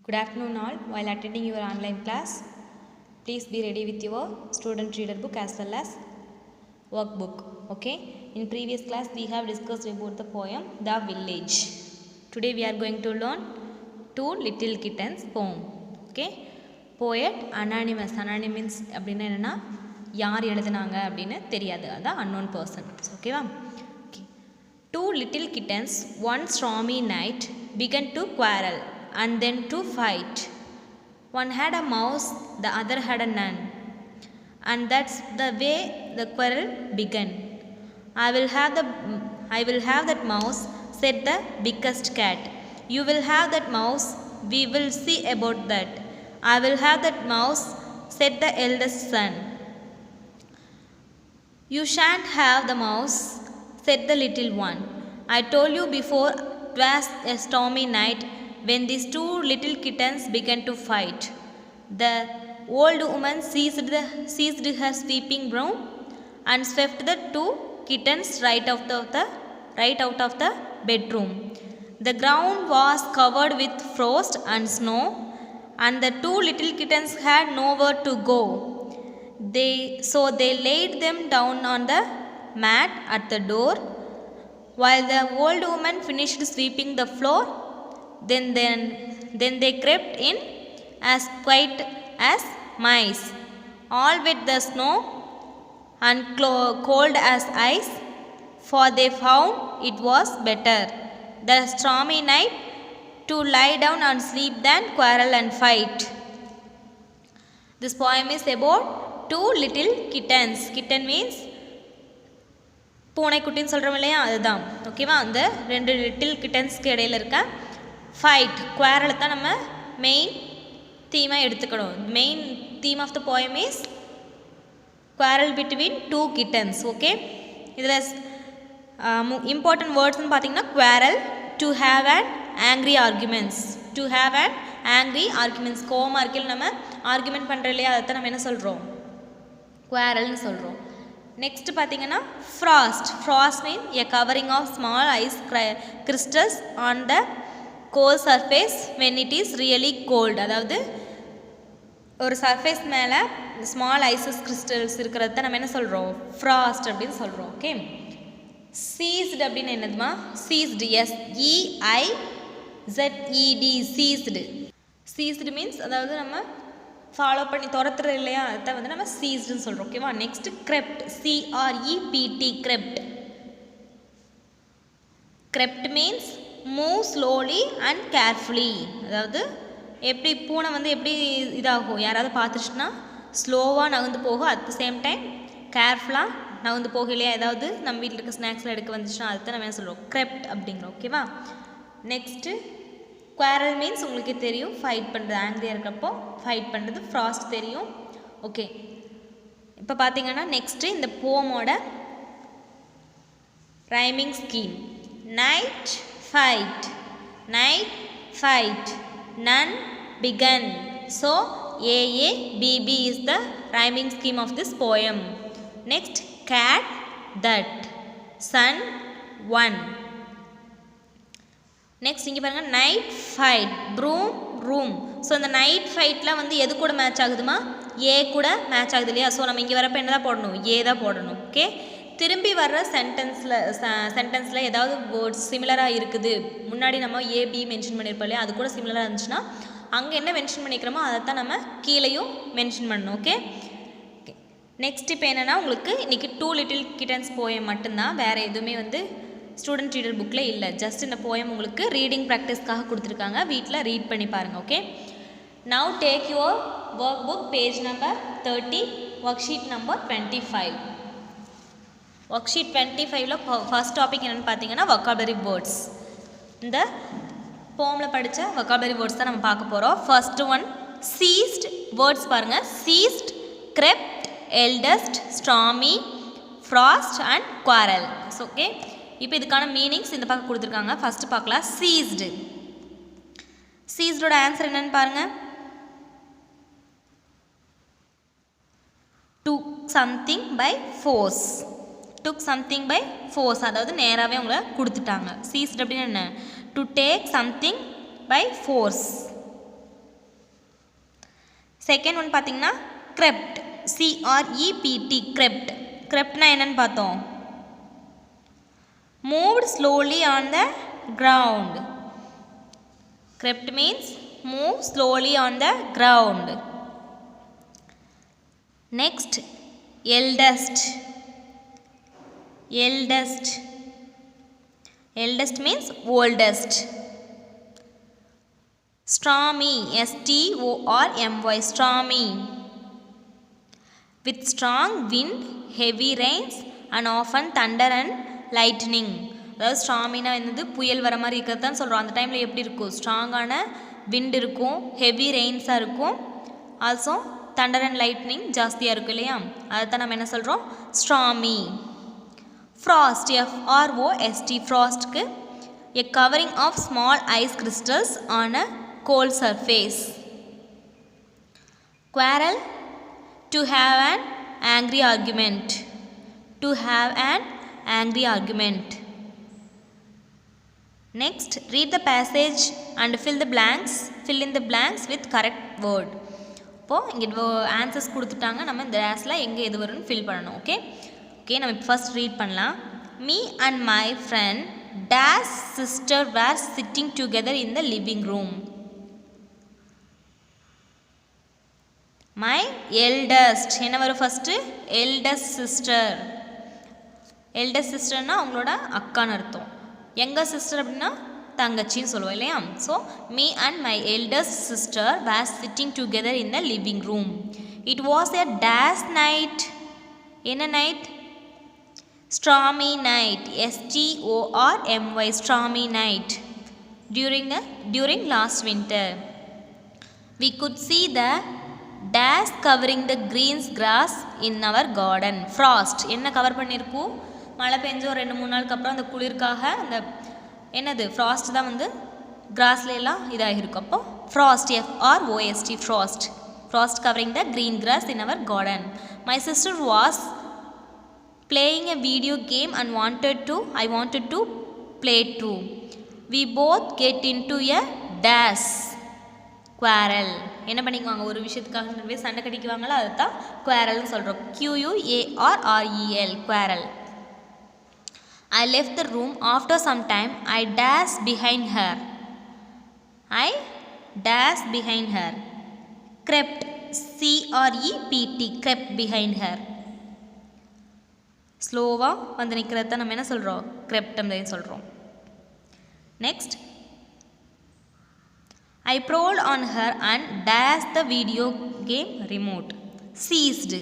Good afternoon all. While attending your online class, please be ready with your student reader book as well as workbook. Okay. In previous class we have discussed about the poem The Village. Today we are going to learn Two Little Kittens poem. Okay. Poet anonymous. Anonymous அப்படினா என்னன்னா யார் எழுதுனாங்க அப்படினு தெரியாது. அது unknown person. ஓகேவா? Okay. Two little kittens one stormy night began to quarrel and then to fight. One had a mouse, the other had a nun. And that's the way the quarrel began. I will have that mouse, said the biggest cat. You will have that mouse, we will see about that. I will have that mouse, said the eldest son. You shan't have the mouse, said the little one. I told you before, 'twas a stormy night when these two little kittens began to fight. The old woman seized her sweeping broom and swept the two kittens right out of the bedroom. The ground was covered with frost and snow, and the two little kittens had nowhere to go. So they laid them down on the mat at the door, while the old woman finished sweeping the floor. Then they crept in as quiet as mice, all with the snow and cold as ice, for they found it was better the stormy night to lie down and sleep than quarrel and fight. This poem is about two little kittens. Kitten means பூனைக்குட்டின்னு சொல்கிறோம் இல்லையா, அதுதான். ஓகேவா? அந்த ரெண்டு little கிட்டன்ஸ்க்கு இடையில இருக்க fight, குவாரலை தான் நம்ம மெயின் தீமாக எடுத்துக்கணும். Main theme of the poem is quarrel between two kittens. Okay, இதில் இம்பார்ட்டன்ட் வேர்ட்ஸ்ன்னு பார்த்தீங்கன்னா quarrel, to have and angry arguments. To have and angry arguments, கோவமாக இருக்கையில் நம்ம ஆர்குமெண்ட் பண்ணுறோம் இல்லையா, அதை தான் நம்ம என்ன சொல்கிறோம், குவாரல்னு சொல்கிறோம். நெக்ஸ்ட் பார்த்தீங்கன்னா frost. Frost mean a covering of small ice crystals on the cold surface when it is really cold. அதாவது ஒரு சர்ஃபேஸ் மேலே ஸ்மால் ஐசஸ் கிறிஸ்டல்ஸ் இருக்கிறது தான் நம்ம என்ன சொல்கிறோம், ஃப்ராஸ்ட் அப்படின்னு சொல்கிறோம். ஓகே. சீஸ்டு அப்படின்னு என்னதுமா, seized, SEIZED, seized. Seized means அதாவது நம்ம ஃபாலோ பண்ணி துரத்துறது இல்லையா, அதை வந்து நம்ம சீஸ்டுன்னு சொல்கிறோம். ஓகேவா? Next crept, CREPT, crept. Crept means move slowly and carefully. அதாவது எப்படி பூனை வந்து எப்படி இதாகும், யாராவது பார்த்துச்சுன்னா ஸ்லோவாக நகர்ந்து போகும், அட் த சேம் டைம் கேர்ஃபுல்லாக நகர்ந்து போகும் இல்லையா. ஏதாவது நம்ம வீட்டில் இருக்க ஸ்நாக்ஸில் எடுக்க வந்துச்சுன்னா அதுதான் நம்ம என்ன சொல்கிறோம், கிரெப்ட் அப்படிங்கிறோம். ஓகேவா? நெக்ஸ்ட்டு குவாரல் மீன்ஸ் உங்களுக்கே தெரியும், ஃபைட் பண்ணுறது, ஆங்க்ரியாக இருக்கிறப்போ ஃபைட் பண்ணுறது. ஃப்ராஸ்ட் தெரியும். ஓகே, இப்போ பார்த்தீங்கன்னா நெக்ஸ்ட்டு இந்த போமோட rhyming scheme. Night fight, night fight, none began. So AABB is the rhyming scheme of this poem. Next, cat, that, sun, one. Next இங்கே பாருங்கள், night fight, broom, room. So இந்த night ஃபைட்லாம் வந்து எது கூட மேட்ச் ஆகுதுமா, ஏ கூட match ஆகுது இல்லையா. So நம்ம இங்கே வரப்போ என்ன தான் போடணும், ஏ தான் போடணும். ஓகே. திரும்பி வர்ற சென்டென்ஸில் ஏதாவது வேர்ட்ஸ் சிமிலராக இருக்குது, முன்னாடி நம்ம ஏபி மென்ஷன் பண்ணியிருப்போம் இல்லையா, அது கூட சிமிலராக இருந்துச்சுன்னா அங்கே என்ன மென்ஷன் பண்ணிக்கிறோமோ அதை தான் நம்ம கீழேயும் மென்ஷன் பண்ணணும். ஓகே. நெக்ஸ்ட் இப்போ என்னென்னா உங்களுக்கு இன்றைக்கி டூ லிட்டில் கிட்டன்ஸ் போயம் மட்டும்தான், வேறு எதுவுமே வந்து ஸ்டூடெண்ட் ரீடர் புக்கில் இல்லை. ஜஸ்ட் இந்த போயம் உங்களுக்கு ரீடிங் ப்ராக்டிஸ்க்காக கொடுத்துருக்காங்க, வீட்டில் ரீட் பண்ணி பாருங்கள். Okay. Now take your workbook, page number 30, worksheet number 25. Worksheet 25ல் ஃபர்ஸ்ட் டாபிக் என்னென்னு பார்த்தீங்கன்னா வொக்காபுலரி வேர்ட்ஸ். இந்த போமில் படித்த வொக்காபுலரி வேர்ட்ஸ் தான் நம்ம பார்க்க போகிறோம். First one ceased. வேர்ட்ஸ் பாருங்கள், ceased, crept, eldest, Stormy, frost and quarrel. Okay. இப்போ இதுக்கான மீனிங்ஸ் இந்த பக்கம் கொடுத்துருக்காங்க. ஃபஸ்ட்டு பார்க்கலாம், சீஸ்டு. சீஸ்டோட ஆன்சர் என்னன்னு பாருங்கள், took something by force. Took something by force, அதாவது நேராகவே உங்களை கொடுத்துட்டாங்க. சீஸ்டு அப்படின்னு என்ன, to take something by force. Second one பார்த்தீங்கன்னா crept, CREPT, crept. creptனா என்னன்னு பார்த்தோம், moved slowly on the ground. crept means move slowly on the ground. Next, eldest. eldest eldest means oldest. stormy, STORMY, stormy, with strong wind, heavy rains and often thunder and lightning. அதாவது ஸ்ட்ராமினா என்னது, புயல் வர மாதிரி இருக்கிறது தான் சொல்கிறோம். அந்த டைமில் எப்படி இருக்கும், ஸ்ட்ராங்கான விண்ட் இருக்கும், ஹெவி ரெயின்ஸாக இருக்கும், ஆல்சோ தண்டர் அண்ட் லைட்னிங் ஜாஸ்தியாக இருக்கும் இல்லையா, அதை தான் நம்ம என்ன சொல்கிறோம், ஸ்ட்ராமி. ஃப்ராஸ்ட், FROST, ஃப்ராஸ்ட்க்கு a covering of small ice crystals on a cold surface. quarrel, to have an angry argument. to have an angry argument. Next, read the passage and fill in the blanks with correct word. இப்போது இங்கே answers கொடுத்துட்டாங்க, நம்ம இந்த டேஸில் எங்கே எது வரும்னு fill பண்ணணும். ஓகே நம்ம இப்போ ஃபஸ்ட் ரீட் பண்ணலாம். Me and my friend dash sister were sitting together in the living room. My eldest, என்ன வரும் ஃபஸ்ட்டு, eldest sister. eldest sisterனா அவங்களோட அக்கான்னு அர்த்தம். younger sister அப்படின்னா தங்கச்சின்னு சொல்லுவோம் இல்லையா. So me and my eldest sister were sitting together in the living room. It was a dash night. என்ன night, stormy night, STORMY, stormy night, during last winter. We could see the dash covering the green grass in our garden. frost, என்ன cover பண்ணியிருக்கும், மழை பெஞ்சோ 2-3 நாளுக்கு அப்புறம் அந்த குளிர்காக அந்த என்னது frost தான் வந்து கிராஸ்ல எல்லாம் இதாகிருக்கும். அப்போ frost, FROST, frost covering the green grass in our garden. My sister was playing a video game and I wanted to play too. We both get into a dash, quarrel. என்ன பண்ணிக்குவாங்க, ஒரு விஷயத்துக்காக சண்டை கட்டிக்குவாங்களா, அதுதான் quarrelனு சொல்கிறோம். QUARREL, quarrel. I left the room after some time. I dashed behind her. crept, CREPT, crept behind her. ஸ்லோவாக வந்து நிற்கிறத நம்ம என்ன சொல்கிறோம், crept சொல்கிறோம். Next, I prowled on her and dashed the video game remote. seized,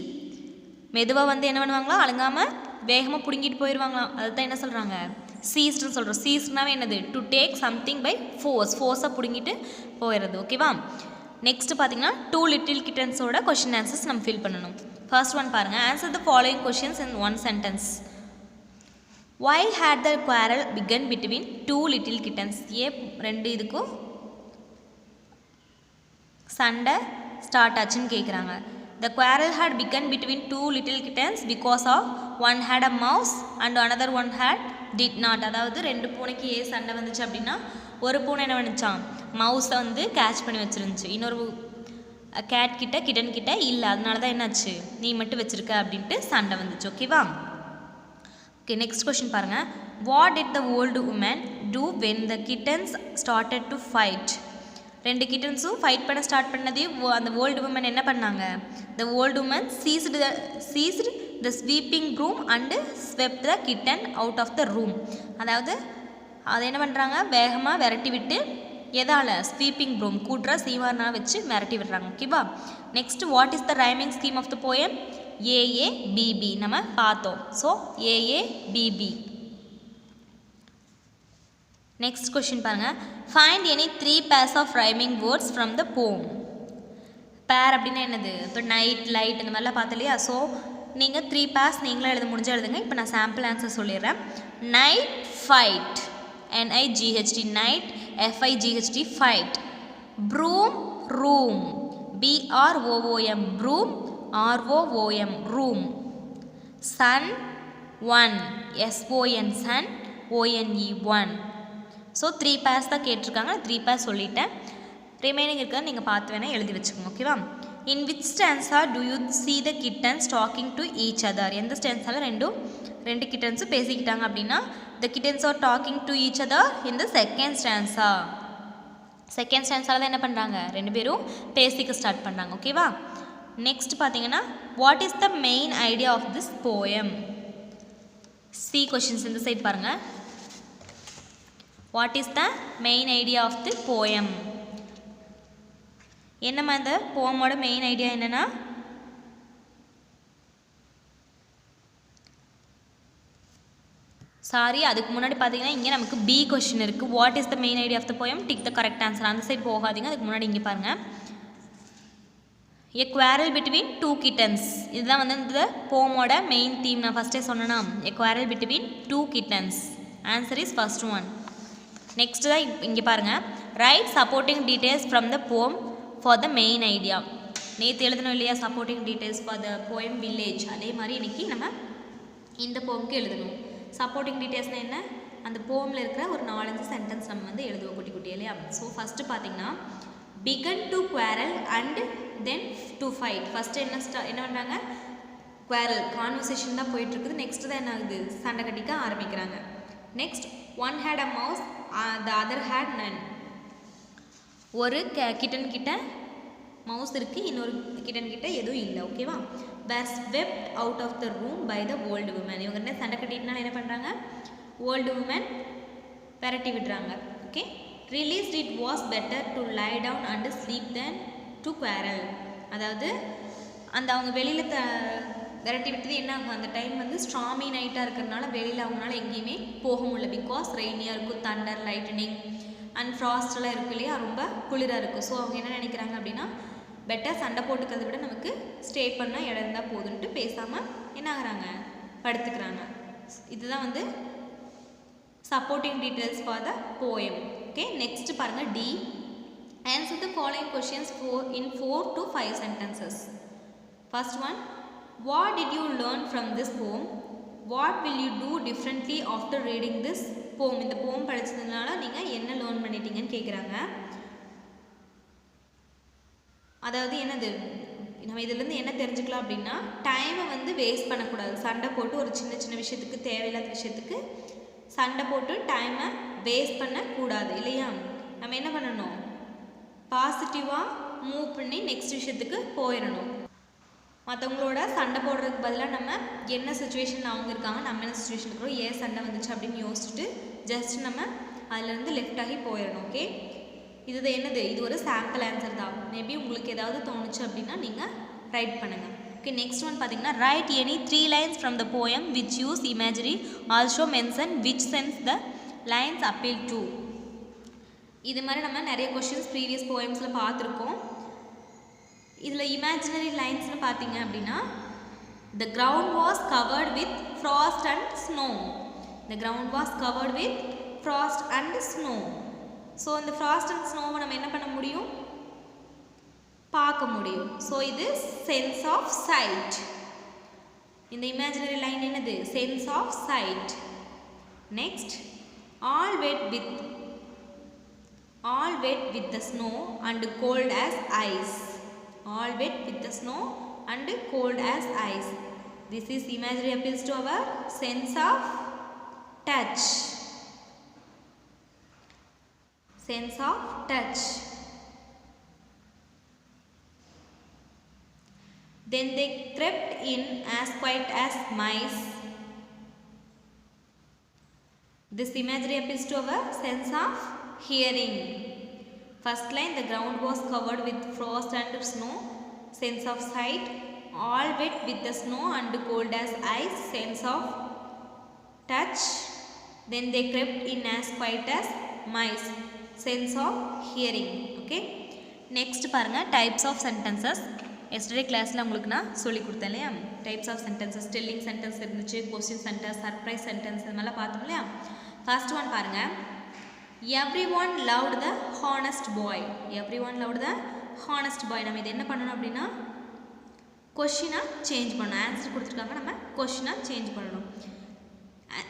மெதுவாக வந்து என்ன பண்ணுவாங்களா, அழுங்காமல் வேகமாக பிடுங்கிட்டு போயிடுவாங்களாம், அதுதான் என்ன சொல்கிறாங்க, சீஸ்டுன்னு சொல்கிறோம். சீஸ்ட்னாவே என்னது, டு டேக் சம்திங் பை ஃபோர்ஸாக பிடுங்கிட்டு போயிடுறது. ஓகேவா. நெக்ஸ்ட் பார்த்தீங்கன்னா 2 லிட்டில் கிட்டன்ஸோட கொஷின் ஆன்சர்ஸ் நம்ம ஃபில் பண்ணணும். ஃபர்ஸ்ட் ஒன் பாருங்கள், answer the following questions in 1 sentence. Why had the quarrel begun between 2 little kittens? ரெண்டு இதுக்கும் சண்டை ஸ்டார்ட் ஆச்சுன்னு கேட்குறாங்க. The quarrel had begun between 2 little kittens because of one had a mouse and another one did not. அதாவது 2 பூனைக்கு சண்டை வந்துச்சு அப்படின்னா, ஒரு பூனை என்ன பண்ணிச்சான், மவுஸை வந்து கேட்ச் பண்ணி வச்சுருந்துச்சு, இன்னொரு கிட்டன் கிட்ட இல்லை, அதனால தான் என்னாச்சு, நீ மட்டும் வச்சுருக்க அப்படின்ட்டு சண்டை வந்துச்சு. ஓகேவா. ஓகே, நெக்ஸ்ட் கொஷின் பாருங்கள். What did the old woman do when the kittens started to fight? 2 கிட்டன்ஸும் fight பண்ண ஸ்டார்ட் பண்ணதையும் அந்த ஓல்டு உமன் என்ன பண்ணாங்க, the old woman seized the sweeping broom and swept the kitten out of the room. அதாவது அதை என்ன பண்ணுறாங்க, வேகமாக விரட்டி விட்டு, எதால், ஸ்வீப்பிங் ப்ரூம், கூட்டுற சீவாரனால் வச்சு மிரட்டி விடுறாங்க. ஓகேவா. Next, what is the rhyming scheme of the poem? AABB நம்ம பார்த்தோம். So AABB. நெக்ஸ்ட் கொஷின் பாருங்கள். Find any 3 pairs of rhyming words from the poem. Pair அப்படின்னா என்னது, இப்போ நைட், லைட் இந்த மாதிரிலாம் பார்த்து இல்லையா. ஸோ நீங்கள் 3 pairs நீங்களும் எழுத முடிஞ்சால் எழுதுங்க. இப்போ நான் சாம்பிள் ஆன்சர் சொல்லிடுறேன். Night fight, NIGHT, night, FIGHT, fight. Broom, room, BROOM, broom, ROOM, room. Sun, one, SON, sun, ONE, one. So 3 pairs தான் கேட்டிருக்காங்க. 3 pairs சொல்லிட்டேன். ரிமைனிங் இருக்கிறத நீங்கள் பார்த்து வேணால் எழுதி வச்சுக்கோங்க. ஓகேவா. In which stanza to you see the kittens talking to each other? எந்த ஸ்டான்ஸால ரெண்டு கிட்டன்ஸும் பேசிக்கிட்டாங்க அப்படின்னா the kittens are talking to each other in the second stanza. Second ஸ்டான்ஸால தான் என்ன பண்ணுறாங்க, ரெண்டு பேரும் பேசிக்க ஸ்டார்ட் பண்ணுறாங்க. ஓகேவா? நெக்ஸ்ட் பார்த்தீங்கன்னா what is the main idea of this poem? C questions இந்த சைட் பாருங்கள். What is the main idea of the poem? என்னம்மா இந்த போமோட மெயின் ஐடியா என்னென்னா, சாரி அதுக்கு முன்னாடி பார்த்தீங்கன்னா இங்கே நமக்கு பி கொஷின் இருக்குது. What is the main idea of the poem, tick the correct answer. அந்த சைட் போகாதீங்க, அதுக்கு முன்னாடி இங்கே பாருங்கள். A quarrel between two kittens, இதுதான் வந்து இந்த போமோட மெயின் தீம். நான் ஃபஸ்ட்டே சொன்னேன்னா a quarrel between two kittens. Answer is first one. Next தான் இங்கே பாருங்கள். Write supporting details from the poem for the main idea. நேற்று எழுதணும் இல்லையா supporting details for the poem village, அதே மாதிரி இன்றைக்கி நம்ம இந்த போமுக்கு எழுதணும். சப்போர்ட்டிங் டீட்டெயில்ஸ்னால் என்ன, அந்த போமில் இருக்கிற ஒரு 4-5 சென்டென்ஸ் நம்ம வந்து எழுதுவோம் குட்டி குட்டி இல்லையா. ஸோ ஃபஸ்ட்டு பார்த்தீங்கன்னா begin to quarrel and then to fight. First என்ன பண்ணுறாங்க, குவாரல் கான்வர்சேஷன் தான் போயிட்டுருக்குது. நெக்ஸ்ட்டு தான் என்ன ஆகுது, சண்டை கட்டிக்க ஆரம்பிக்கிறாங்க. Next one had a mouse the other had none. ஒரு கிட்டன் கிட்ட மவுஸ் இருக்குது, இன்னொரு கிட்டன் கிட்ட எதுவும் இல்லை. ஓகேவா? were swept out of the room by the old woman. இவங்க என்ன சண்டை கட்டிட்டுனால என்ன பண்ணுறாங்க, ஓல்டு உமன் விரட்டி விடுறாங்க. Okay, realised it was better to lie down and sleep then to quarrel. அதாவது அந்த அவங்க வெளியில் விரட்டி விட்டது என்ன ஆகும், அந்த டைம் வந்து ஸ்ட்ராமி நைட்டாக இருக்கிறதுனால வெளியில் அவங்களால எங்கேயுமே போக முடியல. பிகாஸ் ரெய்னியாக இருக்கும், தண்டர் லைட்டனிங் அண்ட் ஃப்ராஸ்டெல்லாம் இருக்கும் இல்லையா, ரொம்ப குளிராக இருக்கும். ஸோ அவங்க என்ன நினைக்கிறாங்க அப்படின்னா, பெட்டர் சண்டை போட்டுக்கிறத விட நமக்கு ஸ்டே பண்ண இடம் இருந்தால் போதுன்ட்டு பேசாமல் என்ன ஆகுறாங்க, படுத்துக்கிறாங்க. இதுதான் வந்து supporting details for the poem. Okay, next பாருங்கள் D. Answer the following questions in 4 to 5 sentences. First one, what did you learn from this poem? What will you do differently after reading this poem? இந்த போம் படித்ததுனால நீங்கள் என்ன learn பண்ணிட்டீங்கன்னு கேட்குறாங்க. அதாவது என்னது, நம்ம இதிலேருந்து என்ன தெரிஞ்சுக்கலாம் அப்படின்னா, டைமை வந்து வேஸ்ட் பண்ணக்கூடாது. சண்டை போட்டு ஒரு சின்ன சின்ன விஷயத்துக்கு, தேவையில்லாத விஷயத்துக்கு சண்டை போட்டு டைமை வேஸ்ட் பண்ணக்கூடாது இல்லையா. நம்ம என்ன பண்ணணும், பாசிட்டிவாக மூவ் பண்ணி நெக்ஸ்ட் விஷயத்துக்கு போயிடணும். மற்றவங்களோட சண்டை போடுறதுக்கு பதிலாக நம்ம என்ன சுச்சுவேஷனில் அவங்க இருக்காங்க, நம்ம என்ன சுச்சுவேஷன் இருக்கிறோம், ஏன் சண்டை வந்துச்சு அப்படின்னு யோசிச்சுட்டு ஜஸ்ட் நம்ம அதிலேருந்து லெஃப்ட் ஆகி போயிடணும். ஓகே, இது என்னது, இது ஒரு சாம்பிள் ஆன்சர் தான். மேபி உங்களுக்கு ஏதாவது தோணுச்சு அப்படின்னா நீங்கள் ரைட் பண்ணுங்கள். ஓகே, நெக்ஸ்ட் ஒன் பார்த்தீங்கன்னா right any 3 lines from the poem which use imagery, also mention which sense the lines appeal to. இது மாதிரி நம்ம நிறைய கொஷின்ஸ் ப்ரீவியஸ் போயம்ஸில் பார்த்துருக்கோம். இதில் இமேஜினரி லைன்ஸ்னு பார்த்தீங்க அப்படின்னா, the ground was covered with frost and snow. The ground was covered with frost and snow. So இந்த frost and ஸ்னோவை நம்ம என்ன பண்ண முடியும், பார்க்க முடியும். ஸோ இது சென்ஸ் ஆஃப் சைட். இந்த இமேஜினரி லைன் என்னது, sense of sight. Next, all wet with the snow and cold as ice. All wet with the snow and cold as ice. This is imagery appeals to our sense of touch. Sense of touch. Then they crept in as quiet as mice. This imagery appeals to our sense of hearing. First line, the ground was covered with frost and snow, sense of sight. All wet with the snow and cold as ice, sense of touch. Then they crept in as quiet as mice, sense of hearing. Okay, next பாருங்க types of sentences. Yesterday classல உங்களுக்கு நான் சொல்லி கொடுத்தேன் இல்லையா, types of sentences, telling sentence இருந்துச்சு, question sentence, surprise sentence, இதெல்லாம் பார்த்தோம் இல்லையா. ஃபர்ஸ்ட் ஒன் பாருங்க, everyone loved the honest boy. Everyone loved the honest boy. நம்ம இது என்ன பண்ணணும் அப்படின்னா, கொஷினா சேஞ்ச் பண்ணணும். ஆன்சர் கொடுத்துருக்காங்க, நம்ம கொஷினா சேஞ்ச் பண்ணணும்.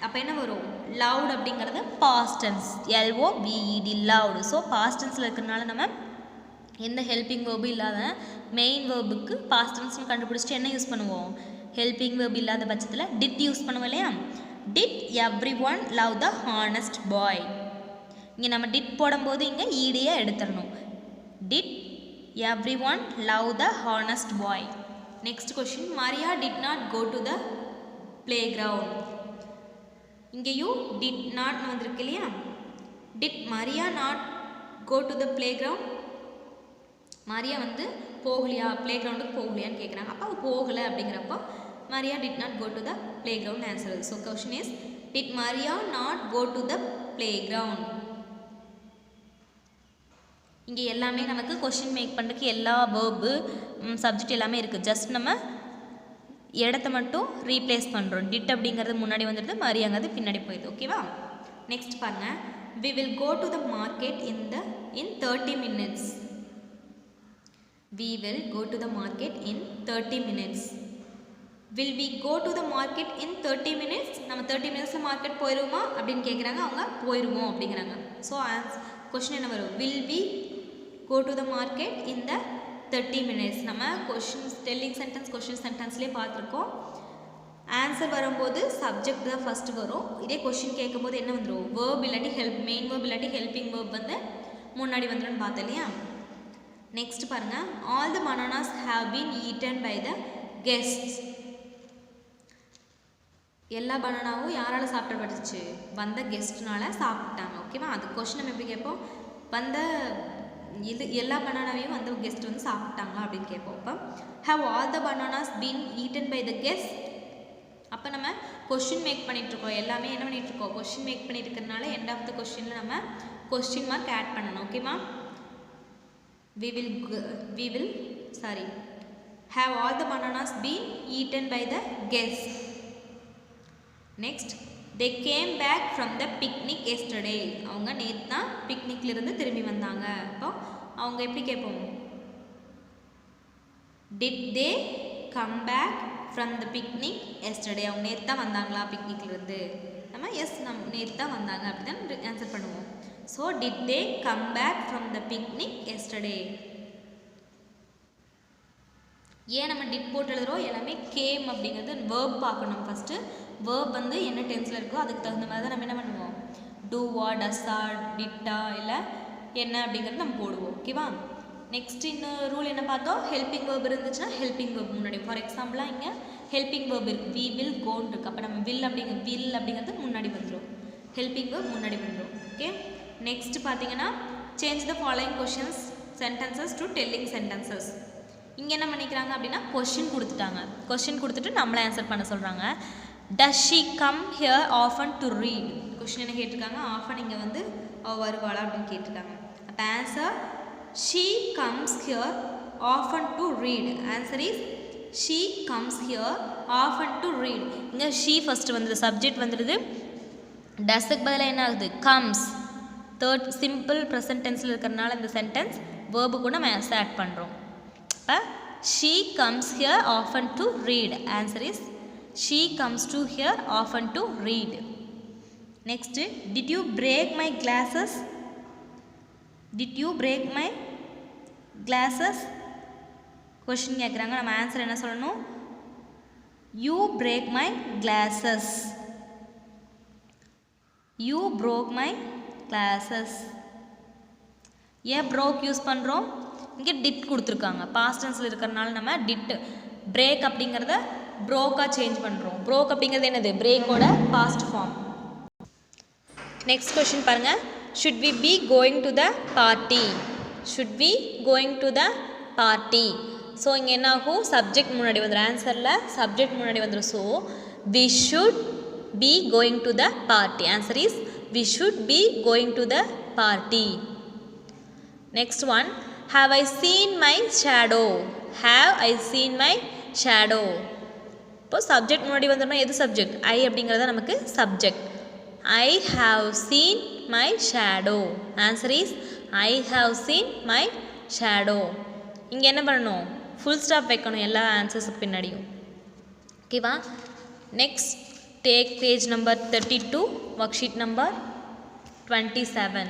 அப்போ என்ன வரும், லவுட் அப்படிங்கிறது past tense, LOVED loved. So past டென்ஸில் இருக்கிறனால நம்ம எந்த ஹெல்பிங் வேர்பு இல்லாத மெயின் வேர்புக்கு பாஸ்ட் டென்ஸ்னு கண்டுபிடிச்சிட்டு என்ன யூஸ் பண்ணுவோம்? ஹெல்பிங் வேர்பு இல்லாத பட்சத்தில் டிட் யூஸ் பண்ணுவோம் இல்லையா? Did everyone love the honest boy. இங்கே நம்ம டிட் போடும்போது இங்கே ஈடியை எடுத்துடணும். Did everyone love the honest boy. Next question, Maria did not go to the playground. இங்கேயும் டிட் நாட்னு வந்திருக்கு இல்லையா? Did Maria not go to the playground? Maria வந்து போகலையா, பிளே கிரவுண்டுக்கு போகலையான்னு கேட்குறாங்க. அப்போ போகலை அப்படிங்கிறப்போ Maria did not go to the playground answer. So question is did Maria not go to the playground. இங்கே எல்லாமே நமக்கு கொஷின் மேக் பண்ணுறதுக்கு எல்லா வேர்பு சப்ஜெக்ட் எல்லாமே இருக்குது. ஜஸ்ட் நம்ம இடத்த மட்டும் ரீப்ளேஸ் பண்ணுறோம். டிட் அப்படிங்கிறது முன்னாடி வந்துடுது, மரியாங்கிறது பின்னாடி போயிடுது. ஓகேவா? நெக்ஸ்ட் பாருங்கள், we will go to the market in 30 minutes. We will go to the market in 30 minutes. Will we go to the market in 30 minutes? நம்ம 30 மினிட்ஸில் மார்க்கெட் போயிடுவோமா அப்படின்னு கேட்குறாங்க. அவங்க போயிடுவோம் அப்படிங்கிறாங்க. ஸோ கொஷின் என்ன வரும்? will we go to the market in the 30 minutes. நம்ம கொஷின்ஸ் டெல்லிங் சென்டென்ஸ் கொஷின் சென்டென்ஸ்லேயே பார்த்துருக்கோம். ஆன்சர் வரும்போது சப்ஜெக்ட் தான் ஃபஸ்ட்டு வரும். இதே கொஷின் கேட்கும்போது என்ன வந்துடும்? வேர்ப் இல்லாட்டி மெயின் வேர்ப் இல்லாட்டி ஹெல்பிங் வேர்ப் வந்து முன்னாடி வந்துடும் பார்த்தோம் இல்லையா? நெக்ஸ்ட் பாருங்கள், all the bananas have been eaten by the guests. எல்லா பனானாவும் யாரால் சாப்பிடப்பட்டுச்சு? வந்த கெஸ்ட்னால சாப்பிட்டாங்க. ஓகேவா? அது கொஷின் நம்ம எப்படி கேட்போம்? வந்த எல்லா பனானாவையும் வந்த கெஸ்ட் வந்து சாப்பிட்டாங்களா அப்படின்னு கேட்போம். அப்போ have all the bananas been eaten by the guest. அப்போ நம்ம கொஷின் மேக் பண்ணிகிட்ருக்கோம். எல்லாமே என்ன பண்ணிகிட்ருக்கோம்? கொஷின் மேக் பண்ணிட்டு இருக்கிறதுனால எண்ட் ஆஃப் த கொஷினில் நம்ம கொஸ்டின் மார்க் ஆட் பண்ணணும். ஓகேவா? we will have all the bananas been eaten by the guests. Next, they came back from the picnic yesterday. அவங்க நேத்து தான் பிக்னிக்ல இருந்து திரும்பி வந்தாங்க. அப்போ அவங்க எப்படி கேட்போம்? did they come back from the picnic yesterday? அவங்க நேத்து தான் வந்தாங்களா பிக்னிக்ல இருந்து? நம்ம எஸ் நம்ம நேத்து தான் வந்தாங்க அப்படி தான் ஆன்சர் பண்ணுவோம். So did they come back from the picnic yesterday. ஏன் நம்ம டிட் போட்டு எழுதுகிறோம்? எல்லாமே கேம் அப்படிங்கிறது வேர்ப் பார்க்கணும். ஃபஸ்ட்டு வேர்ப் வந்து என்ன டென்ஸில் இருக்கோ அதுக்கு தகுந்த மாதிரி தான் நம்ம என்ன பண்ணுவோம்? டூவா, டஸ்ஸா, டிட்டா இல்லை என்ன அப்படிங்கிறது நம்ம போடுவோம். ஓகேவா? நெக்ஸ்ட் இன்னும் ரூல் என்ன பார்த்தோம்? ஹெல்பிங் வேர்ப் இருந்துச்சுன்னா ஹெல்பிங் வேர்ப் முன்னாடி. ஃபார் எக்ஸாம்பிளாக இங்கே ஹெல்பிங் வேர்ப் இருக்குது, வி வில் கோன்னு இருக்குது. அப்போ நம்ம வில் அப்படிங்கிறது முன்னாடி வந்துடும், ஹெல்பிங் வேர்ப் முன்னாடி வந்துடும். ஓகே? நெக்ஸ்ட் பார்த்தீங்கன்னா change the following questions sentences to telling sentences. இங்கே என்ன பண்ணிக்கிறாங்க அப்படின்னா கொஷின் கொடுத்துட்டாங்க. கொஷின் கொடுத்துட்டு நம்மளை ஆன்சர் பண்ண சொல்கிறாங்க. Does she come here often to read? Question என்ன கேட்டிருக்காங்க? ஆஃபன் இங்கே வந்து வருவாளா அப்படின்னு கேட்டிருக்காங்க. அப்போ answer she comes here often to read. Answer is she comes here often to read. இங்கே ஷீ ஃபஸ்ட்டு வந்துடுது, சப்ஜெக்ட் வந்துடுது. டஸ்ஸுக்கு பதிலாக என்ன ஆகுது? கம்ஸ். தேர்ட் சிம்பிள் ப்ரெசன்ட் டென்ஸில் இருக்கிறனால இந்த சென்டென்ஸ் வேர்பு கூட நம்ம ஆட் பண்ணுறோம். இப்போ she comes here often to read. Answer is she comes to here often to read. Next, did you break my glasses? Did you break my glasses? Question கேட்குறாங்க. நம்ம answer என்ன சொல்லணும்? You break my glasses. You broke my glasses. ஏன் broke use பண்ணுறோம்? இங்கே did கொடுத்துருக்காங்க. Past டென்ஸில் இருக்கிறனால நம்ம டிட் பிரேக் அப்படிங்கிறத ப்ரோக்காக சேஞ்ச் பண்ணுறோம். ப்ரோக் அப்படிங்கிறது என்னது? பிரேக்கோட பாஸ்ட் ஃபார்ம். நெக்ஸ்ட் கொஷின் பாருங்கள். Should we be going to the party? Should we going to the party. So இங்கே என்ன ஆகும்? சப்ஜெக்ட் முன்னாடி வந்துடும். ஆன்சரில் சப்ஜெக்ட் முன்னாடி வந்துடும். So we should be going to the party. Answer is we should be going to the party. Next one, have I seen my shadow? Have I seen my shadow? இப்போ subject முன்னாடி வந்தோம்னா எது subject? ஐ அப்படிங்கிறத நமக்கு subject. I have seen my shadow. Answer is I have seen my shadow. இங்கே என்ன பண்ணணும்? Full stop வைக்கணும் எல்லா ஆன்சர்ஸுக்கு பின்னாடியும். ஓகேவா? Next, take page number 32, worksheet number 27.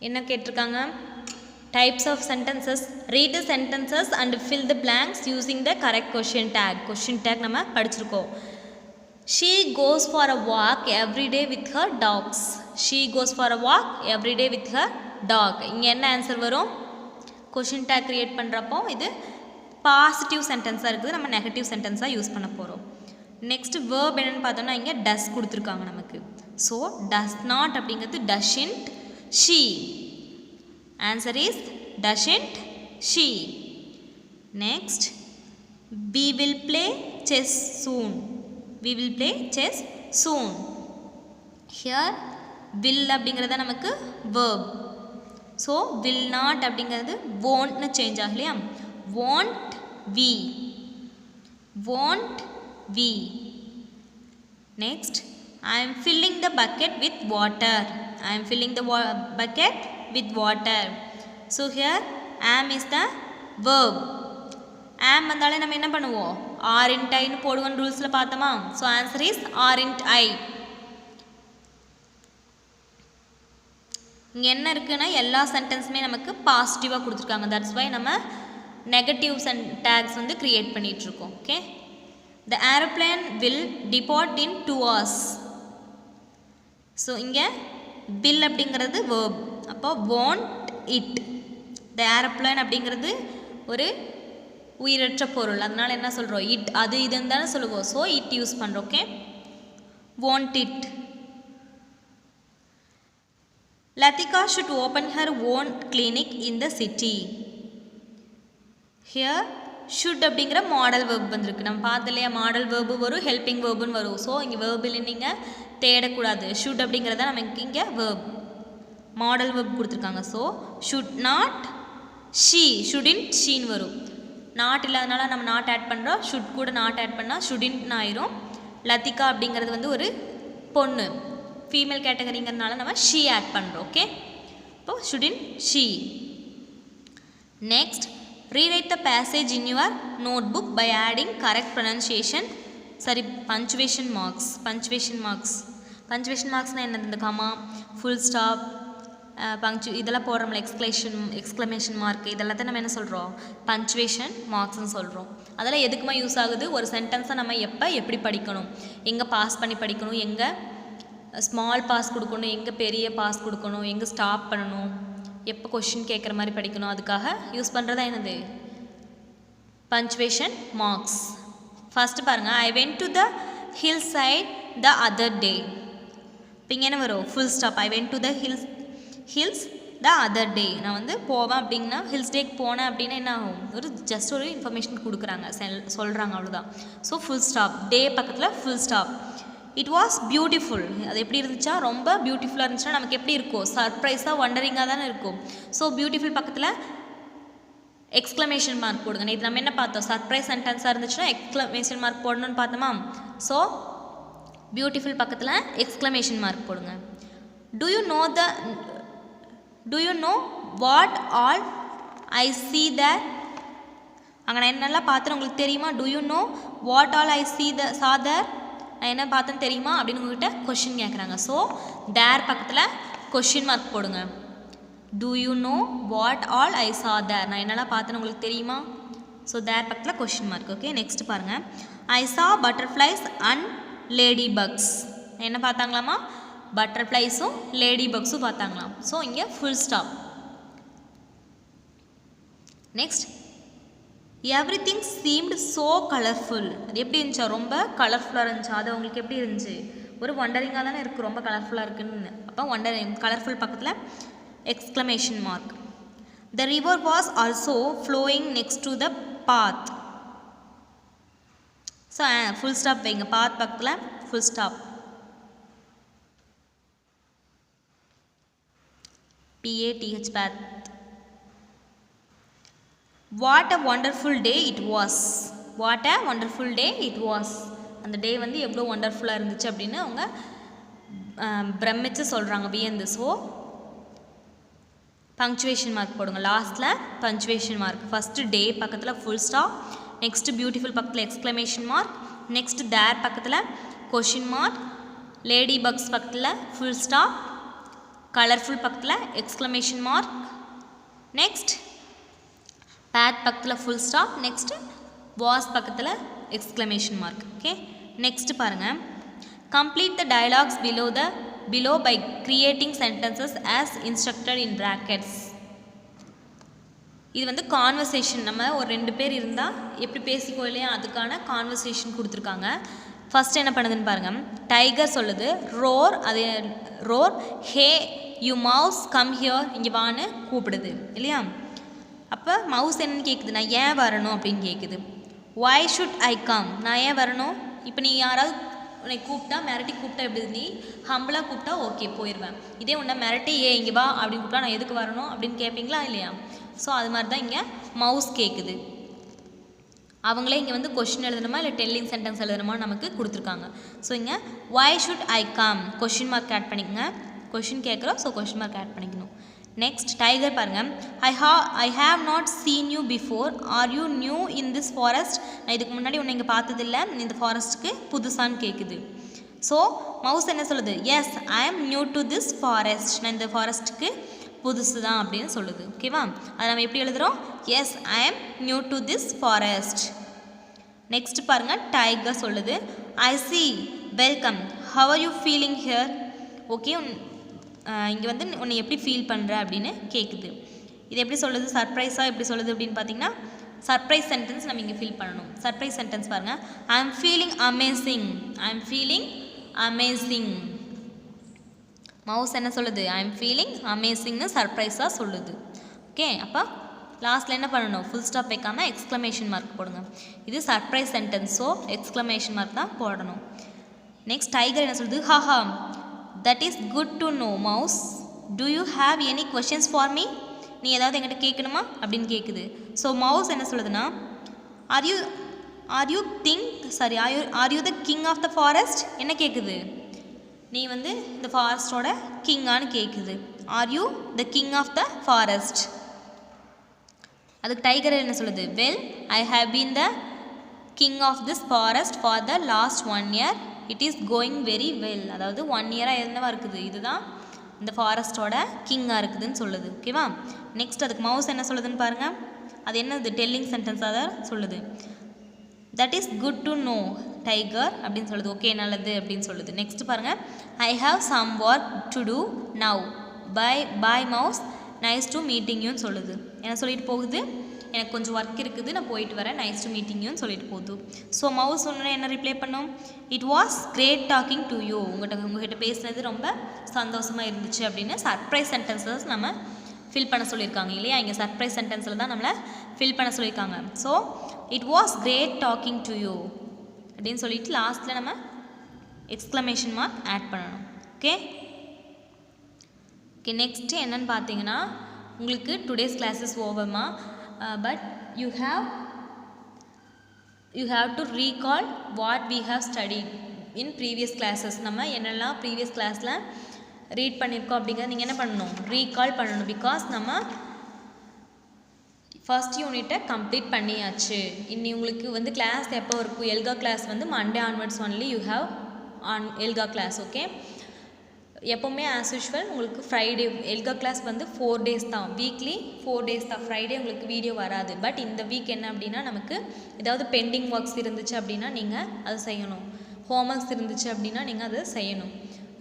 என்ன கேட்டிருக்காங்க? Types of sentences. Read the sentences and fill the blanks using the correct question tag. Question tag நம்ம படிச்சிருக்கோம். She goes for a walk every day with her dogs. She goes for a walk every day with her dog. இங்கே என்ன answer வரும்? Question take create பண்ணுறப்போ இது positive சென்டென்ஸாக இருக்குது, நம்ம negative சென்டென்ஸாக use பண்ண போகிறோம். நெக்ஸ்ட் வேர்ப் என்னென்னு பார்த்தோம்னா இங்கே டஸ் கொடுத்துருக்காங்க நமக்கு. ஸோ டஸ் நாட் அப்படிங்கிறது doesn't she. Answer is doesn't she. Next we will play chess soon. We will play chess soon. Here will அப்படிங்கிறது நமக்கு verb. ஸோ will not அப்படிங்கிறது won't சேஞ்ச் ஆகலையா? won't we. won't we. Next, I am filling the bucket with water. I am filling the bucket with water. So here am is the verb. am வந்தாலே நம்ம என்ன பண்ணுவோம்? aren't I ன்னு போடுவோம் ரூல்ஸில் பார்த்தோமா? So answer is aren't I. இங்கே என்ன இருக்குன்னா எல்லா சென்டென்ஸுமே நமக்கு பாசிட்டிவாக கொடுத்துருக்காங்க. தட்ஸ் வை நம்ம நெகட்டிவ் டேக்ஸ் வந்து க்ரியேட் பண்ணிகிட்ருக்கோம். Okay. The aeroplane will depart in 2 hours. So இங்கே will அப்படிங்கிறது verb. அப்போ won't it. The aeroplane அப்படிங்கிறது ஒரு உயிரற்ற பொருள், அதனால் என்ன சொல்கிறோம்? இட் அது இதுன்னு தானே சொல்லுவோம். ஸோ இட் யூஸ் பண்ணுறோம். Okay. won't it. Latika should open her own clinic in the city. Here should அப்படிங்கிற மாடல் வேர்ப் வந்திருக்கு. நம்ம பார்த்தலையா மாடல் வேர்பு வரும், ஹெல்பிங் வேர்புன்னு வரும். ஸோ இங்கே வேர்பில் நீங்கள் தேடக்கூடாது. ஷுட் அப்படிங்கிறத நமக்கு இங்கே வேர்ப் மாடல் வேர்ப் கொடுத்துருக்காங்க. So should not she, shouldn't ஷீன்னு வரும். நாட் இல்லாதனால நம்ம நாட் ஆட் பண்ணுறோம். ஷுட் கூட நாட் ஆட் பண்ணால் ஷுடின்னு ஆயிரும். லத்திகா அப்படிங்கிறது வந்து ஒரு பொண்ணு, ஃபீமேல் கேட்டகரிங்கிறதுனால நம்ம ஷீ ஆட் பண்ணுறோம். ஓகே. இப்போ shouldn't she. Next, rewrite the passage in your notebook by adding correct pronunciation. சரி, punctuation marks. punctuation marks னா என்னது? இந்த கமா, ஃபுல் ஸ்டாப், இதெல்லாம் போடுறோம்ல, எக்ஸ்க்ளமேஷன் மார்க், இதெல்லாம் தான் நம்ம என்ன சொல்கிறோம்? பங்க்சுவேஷன் மார்க்ஸ்னு சொல்கிறோம். அதெல்லாம் எதுக்குமா யூஸ் ஆகுது? ஒரு சென்டென்ஸை நம்ம எப்படி படிக்கணும், எங்கே பாஸ் பண்ணி படிக்கணும், எங்கே ஸ்மால் பாஸ் கொடுக்கணும், எங்கே பெரிய பாஸ் கொடுக்கணும், எங்கே ஸ்டாப் பண்ணணும், எப்போ கொஷின் கேட்குற மாதிரி படிக்கணும், அதுக்காக யூஸ் பண்ணுறதா என்னது? Punctuation marks. ஃபஸ்ட்டு பாருங்கள், I went to the hill side the other day. இப்போ இங்கே என்ன வரும்? Full stop. I went to the hills the other day. நான் வந்து போவேன் அப்படின்னா, ஹில்ஸ் டேக்கு போனேன் அப்படின்னா என்ன ஆகும்? ஜஸ்ட் ஒரு இன்ஃபர்மேஷன் கொடுக்குறாங்க, சொல்கிறாங்க, அவ்வளோதான். So full stop. டே பக்கத்தில் full stop. It was beautiful. அது எப்படி இருந்துச்சா? ரொம்ப பியூட்டிஃபுல்லாக இருந்துச்சுன்னா நமக்கு எப்படி இருக்கும்? சர்ப்ரைஸாக, வண்டரிங்காக தானே இருக்கும். ஸோ பியூட்டிஃபுல் பக்கத்தில் எக்ஸ்க்ளமேஷன் மார்க் போடுங்க. நேற்று நம்ம என்ன பார்த்தோம்? சர்ப்ரைஸ் சென்டென்ஸாக இருந்துச்சுன்னா எக்ஸ்க்ளமேஷன் மார்க் போடணும்னு பார்த்தோமா? ஸோ பியூட்டிஃபுல் பக்கத்தில் எக்ஸ்க்ளமேஷன் மார்க் போடுங்க. To you know what all I see there? அங்கே நான் என்னெல்லாம் பார்த்தேன் உங்களுக்கு தெரியுமா? To you know what all I saw there? நான் என்ன பார்த்தேன்னு தெரியுமா அப்படின்னு உங்கள்கிட்ட கொஷின் கேட்குறாங்க. ஸோ தேர் பக்கத்தில் கொஷின் மார்க் போடுங்க. Do you know what all I saw there? நான் என்னெல்லாம் பார்த்தேன்னு உங்களுக்கு தெரியுமா? ஸோ தேர் பக்கத்தில் கொஷின் மார்க். ஓகே. நெக்ஸ்ட் பாருங்கள், ஐ saw butterflies and ladybugs. என்ன பார்த்தாங்களாமா? பட்டர்ஃப்ளைஸும் லேடி பக்ஸும் பார்த்தாங்களாம். ஸோ இங்கே full stop. Next, everything seemed so colourful. அது எப்படி இருந்துச்சா? ரொம்ப கலர்ஃபுல்லாக இருந்துச்சா? அது உங்களுக்கு எப்படி இருந்துச்சு? ஒரு வண்டரிங்காக தானே இருக்குது, ரொம்ப கலர்ஃபுல்லாக இருக்குன்னு. அப்போ கலர்ஃபுல் பக்கத்தில் exclamation mark. The river was also flowing next to the path. So full stop வைங்க. பாத் பக்கத்தில் full stop. PATH path. What a wonderful day it was. What a wonderful day it was. அந்த டே வந்து எவ்வளோ ஒண்டர்ஃபுல்லாக இருந்துச்சு அப்படின்னு அவங்க பிரமிச்சு சொல்கிறாங்க, வியந்து. ஸோ பங்க்சுவேஷன் மார்க் போடுங்க. லாஸ்ட்டில் பங்க்சுவேஷன் மார்க். ஃபஸ்ட்டு டே பக்கத்தில் ஃபுல் ஸ்டாப், நெக்ஸ்ட்டு பியூட்டிஃபுல் பக்கத்தில் எக்ஸ்க்ளமேஷன் மார்க், நெக்ஸ்ட் தேர் பக்கத்தில் கொஷின் மார்க், லேடி பக்ஸ் பக்கத்தில் ஃபுல் ஸ்டாப், கலர்ஃபுல் பக்கத்தில் எக்ஸ்க்ளமேஷன் மார்க், நெக்ஸ்ட் பேட் பக்கத்தில் ஃபுல் ஸ்டாப், நெக்ஸ்ட்டு வாஸ் பக்கத்தில் எக்ஸ்க்ளமேஷன் மார்க். ஓகே, நெக்ஸ்ட் பாருங்கள். Complete the dialogues below by creating sentences as instructed in brackets. இது வந்து conversation. நம்ம ஒரு 2 பேர் இருந்தால் எப்படி பேசிக்கோ இல்லையா, அதுக்கான கான்வர்சேஷன் கொடுத்துருக்காங்க. ஃபஸ்ட் என்ன பண்ணுதுன்னு பாருங்கள். டைகர் சொல்லுது ரோர், அது roar, hey you mouse come here, இங்கே வான்னு கூப்பிடுது இல்லையா. அப்போ மவுஸ் என்னன்னு கேட்குது, நான் ஏன் வரணும் அப்படின்னு கேட்குது. why should I come, நான் ஏன் வரணும். இப்போ நீ யாராவது உன்னை கூப்பிட்டா, மிரட்டி கூப்பிட்டா எப்படி, நீ ஹம்பிளாக கூப்பிட்டா ஓகே போயிடுவேன். இதே உன்னை மிரட்டி இங்கே வா அப்படின்னு கூப்பிட்டா நான் எதுக்கு வரணும் அப்படின்னு கேட்பீங்களா இல்லையா. ஸோ அது மாதிரி தான் இங்கே மவுஸ் கேட்குது. அவங்களே இங்கே வந்து கொஷின் எழுதணுமா இல்லை டெல்லிங் சென்டென்ஸ் எழுதணுமா நமக்கு கொடுத்துருக்காங்க. ஸோ இங்கே why should I come question mark add பண்ணிக்கங்க. கொஷின் கேட்குறோம், ஸோ கொஷின் மார்க் ஆட் பண்ணிக்கணும். நெக்ஸ்ட் டைகர் பாருங்கள். I have not seen you before, are you new in this forest, நான் இதுக்கு முன்னாடி உன்னை இங்கே பார்த்ததில்லை, இந்த ஃபாரஸ்ட்டுக்கு புதுசான்னு கேட்குது. ஸோ மவுஸ் என்ன சொல்லுது, S I am new to this forest, நான் இந்த ஃபாரஸ்ட்டுக்கு புதுசு தான் அப்படின்னு சொல்லுது. ஓகேவா, அதை நம்ம எப்படி எழுதுகிறோம், yes I am new to this forest. Next பாருங்கள். டைகர் சொல்லுது I see welcome, how are you feeling here. Okay, இங்கே வந்து உன்னை எப்படி ஃபீல் பண்ணுற அப்படின்னு கேட்குது. இது எப்படி சொல்லுது, சர்ப்ரைஸாக எப்படி சொல்லுது அப்படின்னு பார்த்தீங்கன்னா சர்ப்ரைஸ் சென்டென்ஸ் நம்ம இங்கே ஃபில் பண்ணணும். சர்ப்ரைஸ் சென்டென்ஸ் பாருங்கள். I am feeling amazing, I am feeling amazing. Mouse என்ன சொல்லுது, ஐ எம் ஃபீலிங் அமேசிங்னு சர்ப்ரைஸாக சொல்லுது. ஓகே, அப்போ லாஸ்ட்டில் என்ன பண்ணணும், ஃபுல் ஸ்டாப் வைக்காமல் எக்ஸ்க்ளமேஷன் மார்க் போடுங்க. இது surprise sentence, so exclamation mark தான் போடணும். நெக்ஸ்ட் டைகர் என்ன சொல்லுது, haha that is good to no mouse, to you have any questions for me, நீ ஏதாவது என்கிட்ட கேட்கணுமா அப்படின்னு கேட்குது. ஸோ மவுஸ் என்ன சொல்லுதுன்னா are you the king of the forest, என்ன கேட்குது, நீ வந்து இந்த ஃபாரஸ்டோட கிங்கான்னு கேட்குது. Are you the king of the forest. அதுக்கு டைகர் என்ன சொல்லுது, well I have been the king of this forest for the last 1 year, it is going very well. அதாவது 1 year என்னவா இருக்குது, இதுதான் இந்த ஃபாரஸ்ட்டோட கிங்காக இருக்குதுன்னு சொல்லுது. ஓகேவா, நெக்ஸ்ட் அதுக்கு மவுஸ் என்ன சொல்லுதுன்னு பாருங்கள். அது என்னது, டெல்லிங் சென்டென்ஸாக தான் சொல்லுது. That is good to know tiger அப்படின்னு சொல்லுது. ஓகே, நல்லது அப்படின்னு சொல்லுது. நெக்ஸ்ட் பாருங்கள். I have some work to do now, bye mouse, nice to meeting யூன்னு சொல்லுது. என்ன சொல்லிட்டு போகுது, எனக்கு கொஞ்சம் ஒர்க் இருக்குது, நான் போயிட்டு வரேன், நைஸ் டு மீட்டிங் யூன்னு சொல்லிட்டு போகுது. ஸோ மவுஸ் சொன்னால் என்ன ரிப்ளை பண்ணும், it was great talking to you, உங்கள்கிட்ட பேசுனது ரொம்ப சந்தோஷமாக இருந்துச்சு அப்படின்னு சர்ப்ரைஸ் சென்டென்சஸ் நம்ம ஃபில் பண்ண சொல்லியிருக்காங்க இல்லையா. இங்கே சர்ப்ரைஸ் சென்டென்ஸில் தான் நம்மளை ஃபில் பண்ண சொல்லியிருக்காங்க. So it was great talking to you அப்படின்னு சொல்லிட்டு லாஸ்ட்டில் நம்ம எக்ஸ்க்ளமேஷன் மார்க் ஆட் பண்ணணும். ஓகே, நெக்ஸ்ட்டு என்னென்னு பார்த்தீங்கன்னா உங்களுக்கு டுடேஸ் கிளாஸஸ் ஓவர்மா, but you have to recall what we have studied in previous classes. நம்ம என்னெல்லாம் ப்ரீவியஸ் கிளாஸில் ரீட் பண்ணியிருக்கோம் அப்படிங்கிறத நீங்கள் என்ன பண்ணணும், ரீகால் பண்ணணும். பிகாஸ் நம்ம ஃபஸ்ட் யூனிட்டை கம்ப்ளீட் பண்ணியாச்சு. இன்னி உங்களுக்கு வந்து கிளாஸ் எப்போ இருக்கும், எல்கா கிளாஸ் வந்து Monday onwards only you have எல்கா கிளாஸ். ஓகே, எப்போவுமே ஆஸ் யூஷுவல் உங்களுக்கு ஃப்ரைடே எல்கா கிளாஸ் வந்து 4 days தான், வீக்லி 4 days தான். ஃப்ரைடே உங்களுக்கு வீடியோ வராது. பட் இந்த வீக் என்ன அப்படின்னா நமக்கு ஏதாவது பெண்டிங் ஒர்க்ஸ் இருந்துச்சு அப்படின்னா நீங்கள் அதை செய்யணும். ஹோம்ஒர்க்ஸ் இருந்துச்சு அப்படின்னா நீங்கள் அதை செய்யணும்.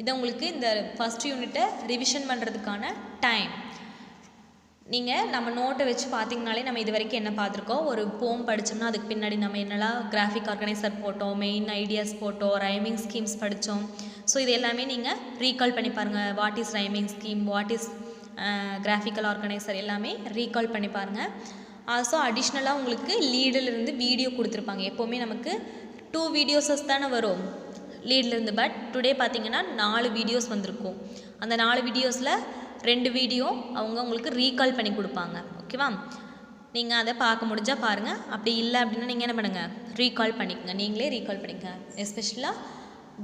இதை உங்களுக்கு இந்த ஃபஸ்ட் யூனிட்டை ரிவிஷன் பண்ணுறதுக்கான டைம். நீங்கள் நம்ம நோட்டை வச்சு பார்த்தீங்கனாலே நம்ம இது வரைக்கும் என்ன பார்த்துருக்கோம், ஒரு போம் படித்தோம்னா அதுக்கு பின்னாடி நம்ம என்னெல்லாம் கிராஃபிக் ஆர்கனைசர் போட்டோம், மெயின் ஐடியாஸ் போட்டோம், ரைமிங் ஸ்கீம்ஸ் படித்தோம். ஸோ இது எல்லாமே நீங்கள் ரீகால் பண்ணி பாருங்கள். What is rhyming scheme, what is graphical organiser எல்லாமே ரீகால் பண்ணி பாருங்கள். ஆல்சோ அடிஷ்னலாக உங்களுக்கு லீடிலிருந்து வீடியோ கொடுத்துருப்பாங்க. எப்போவுமே நமக்கு 2 வீடியோஸஸ் தானே வரும் லீட்லேருந்து. பட் டுடே பார்த்தீங்கன்னா 4 வீடியோஸ் வந்திருக்கும். அந்த 4 வீடியோஸில் 2 வீடியோ அவங்க உங்களுக்கு ரீகால் பண்ணி கொடுப்பாங்க. ஓகேவா, நீங்கள் அதை பார்க்க முடிஞ்சால் பாருங்கள். அப்படி இல்லை அப்படின்னா நீங்கள் என்ன பண்ணுங்கள், ரீகால் பண்ணிக்கோங்க, நீங்களே ரீகால் பண்ணிக்கங்க. எஸ்பெஷலாக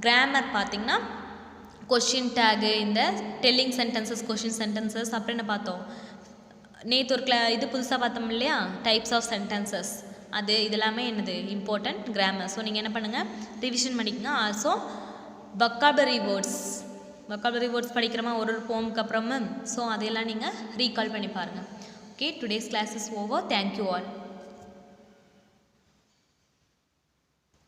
கிராமர் பார்த்தீங்கன்னா கொஷின் டேகு, இந்த டெல்லிங் சென்டென்சஸ், கொஷின் சென்டென்சஸ், அப்புறம் என்ன பார்த்தோம் நேற்று ஒரு இது புதுசாக பார்த்தோம் இல்லையா, டைப்ஸ் ஆஃப் சென்டென்சஸ், அது இதெல்லாமே என்னது இம்பார்ட்டண்ட் கிராமர். ஸோ நீங்கள் என்ன பண்ணுங்கள், ரிவிஷன் பண்ணிக்கோங்க. Also vocabulary words vocabulary words படிக்கிறோமா ஒரு போமுக்கு அப்புறமா ஸோ அதையெல்லாம் நீங்கள் ரீகால் பண்ணி பாருங்கள். Okay, today's class is over. Thank you all.